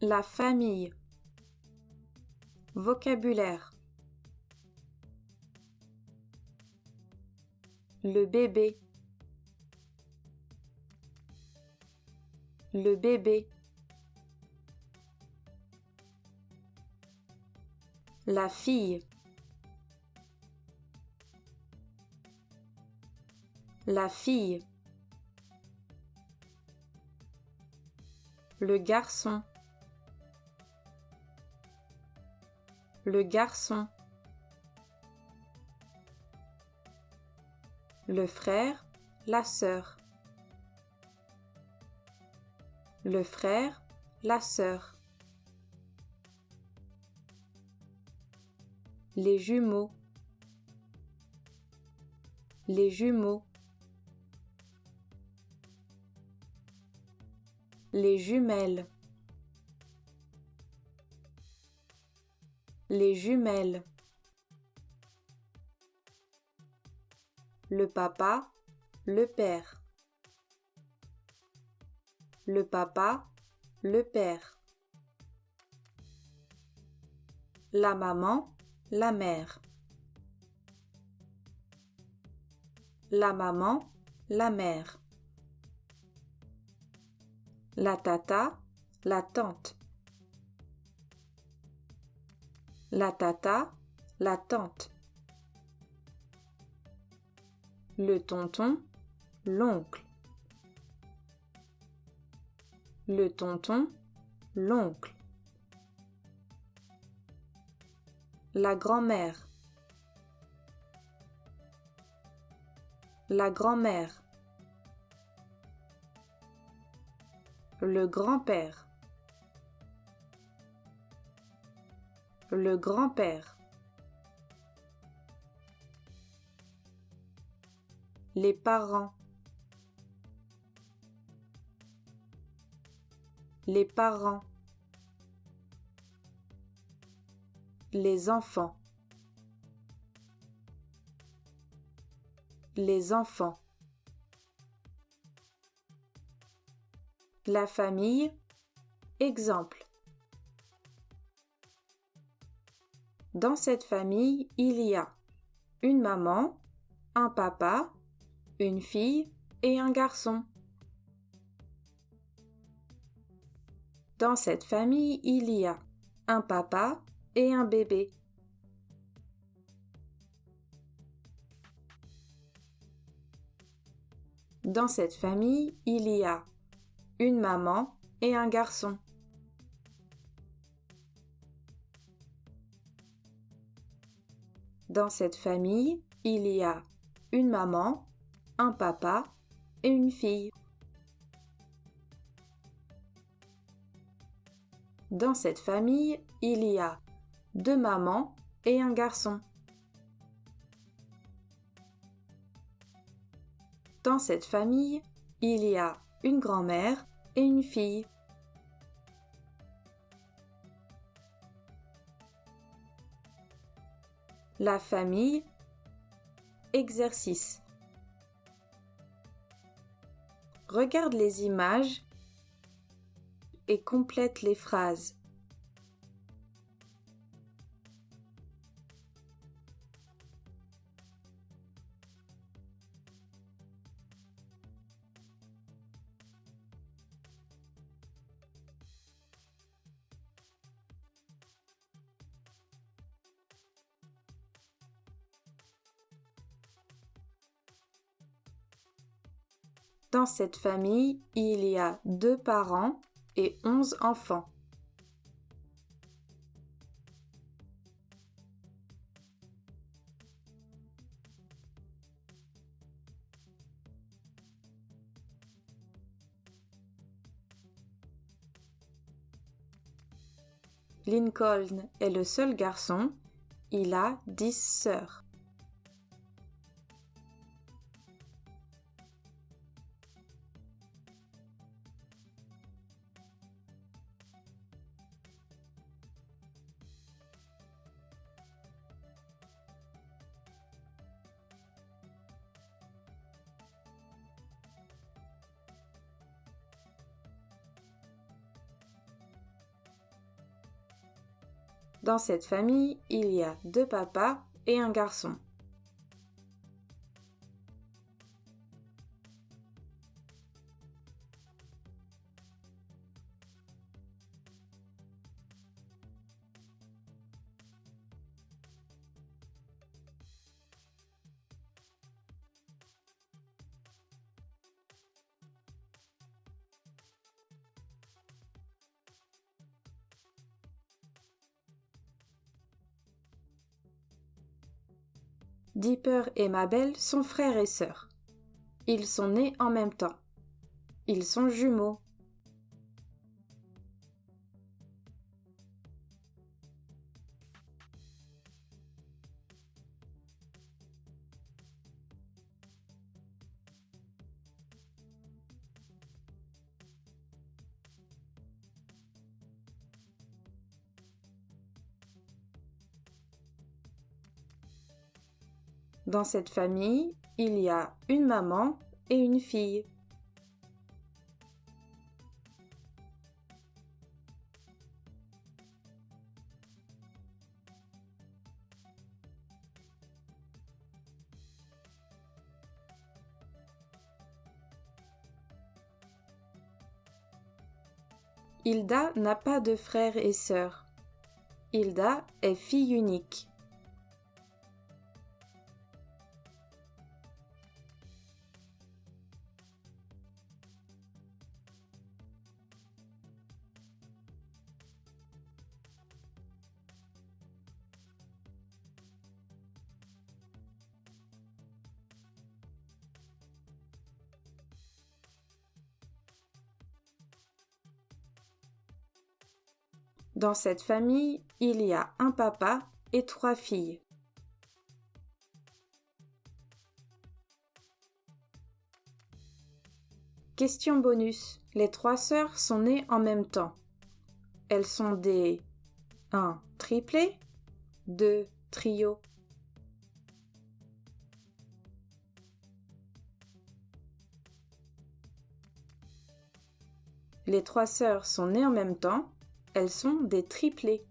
La famille. Vocabulaire. Le bébé. Le bébé. La fille. La fille. Le garçon. Le garçon. Le frère, la sœur. Le frère, la sœur. Les jumeaux. Les jumeaux. Les jumelles. Les jumelles. Le papa, le père. Le papa, le père. La maman, la mère. La maman, la mère. La tata, la tante. La tata, la tante. Le tonton, l'oncle. Le tonton, l'oncle. La grand-mère. La grand-mère. Le grand-père. Le grand-père. Les parents. Les parents. Les enfants. Les enfants. La famille. Exemple. Dans cette famille, il y a une maman, un papa, une fille et un garçon. Dans cette famille, il y a un papa et un bébé. Dans cette famille, il y a une maman et un garçon. Dans cette famille, il y a une maman, un papa et une fille. Dans cette famille, il y a deux mamans et un garçon. Dans cette famille, il y a une grand-mère et une fille. La famille. Exercice. Regarde les images et complète les phrases. Dans cette famille, il y a 2 parents et 11 enfants. Lincoln est le seul garçon, il a 10 sœurs. Dans cette famille, il y a 2 papas et un garçon. Dipper et Mabel sont frères et sœurs. Ils sont nés en même temps. Ils sont jumeaux. Dans cette famille, il y a une maman et une fille. Hilda n'a pas de frères et sœurs. Hilda est fille unique. Dans cette famille, il y a un papa et 3 filles. Question bonus. Les 3 sœurs sont nées en même temps. Elles sont des 1. Triplés, 2. Trio. Les 3 sœurs sont nées en même temps. Elles sont des triplés.